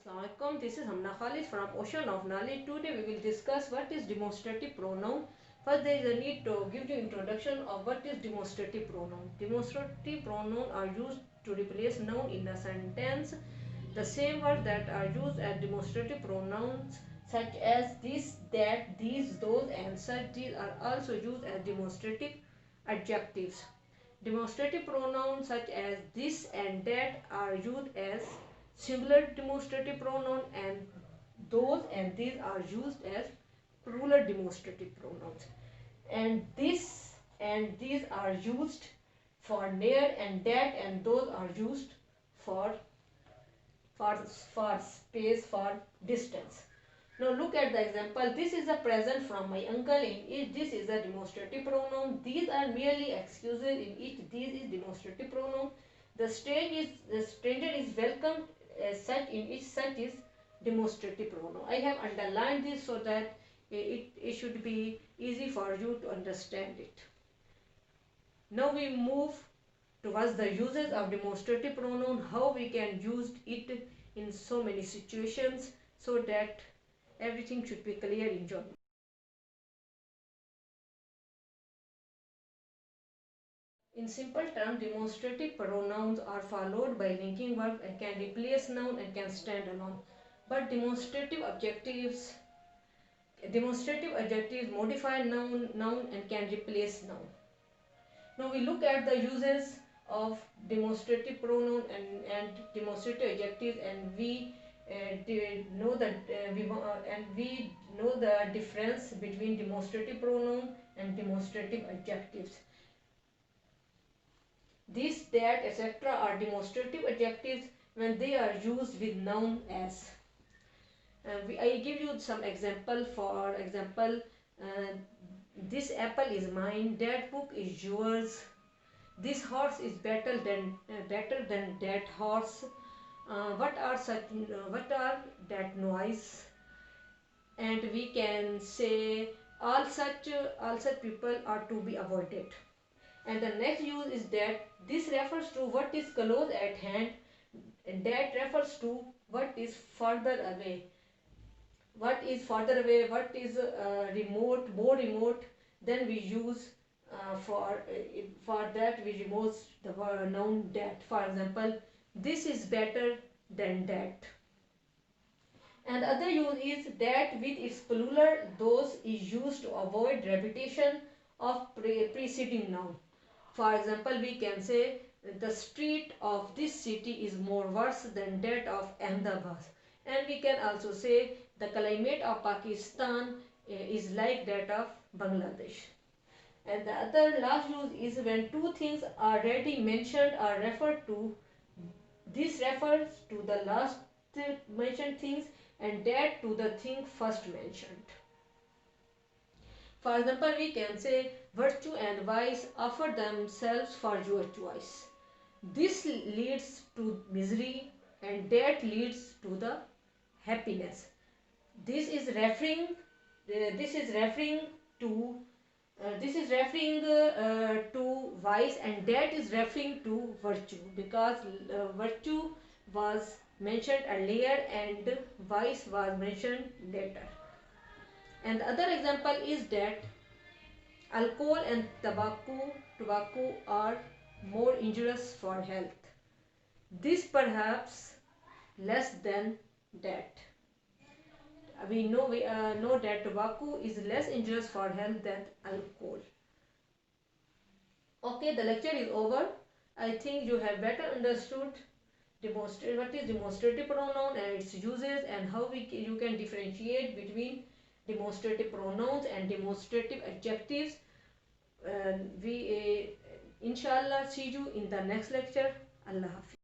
Assalamualaikum. This is Hamna Khalid from Ocean of Knowledge. Today we will discuss what is demonstrative pronoun. First, there is a need to give the introduction of what is demonstrative pronoun. Demonstrative pronoun are used to replace noun in a sentence. The same words that are used as demonstrative pronouns such as this, that, these, those and such these are also used as demonstrative adjectives. Demonstrative pronouns such as this and that are used as singular demonstrative pronoun, and those and these are used as plural demonstrative pronouns. And this and these are used for near, and that and those are used for space, for distance. Now look at the example. This is a present from my uncle. In each, this is a demonstrative pronoun. These are merely excuses. In each, these is demonstrative pronoun. The stranger is welcome as such. In each, such is demonstrative pronoun. I have underlined this so that it should be easy for you to understand it. Now we move towards the uses of demonstrative pronoun, how we can use it in so many situations, so that everything should be clear in your mind. In simple terms, demonstrative pronouns are followed by linking verbs and can replace noun and can stand alone. But demonstrative adjectives modify noun and can replace noun. Now we look at the uses of demonstrative pronoun and demonstrative adjectives, and we know the difference between demonstrative pronoun and demonstrative adjectives. This, that, etc. are demonstrative adjectives when they are used with noun as. I give you some example. For example, this apple is mine. That book is yours. This horse is better than that horse. What are that noise? And we can say all such people are to be avoided. And the next use is that. This refers to what is close at hand, and that refers to what is further away. What is further away, what is remote, more remote. Then we use for that we remove the noun that. For example, this is better than that. And other use is that with its plural those is used to avoid repetition of preceding noun. For example, we can say the street of this city is more worse than that of Ahmedabad. And we can also say the climate of Pakistan is like that of Bangladesh. And the other last use is when two things are already mentioned or referred to. This refers to the last mentioned things, and that to the thing first mentioned. For example, we can say virtue and vice offer themselves for your choice. This leads to misery, and that leads to the happiness. This is referring to vice, and that is referring to virtue, because virtue was mentioned earlier and vice was mentioned later. And the other example is that alcohol and tobacco are more injurious for health. This perhaps less than that. We know that tobacco is less injurious for health than alcohol. Okay, the lecture is over. I think you have better understood what is demonstrative pronoun and its uses, and how you can differentiate between demonstrative pronouns and demonstrative adjectives. We inshallah see you in the next lecture. Allah Hafiz.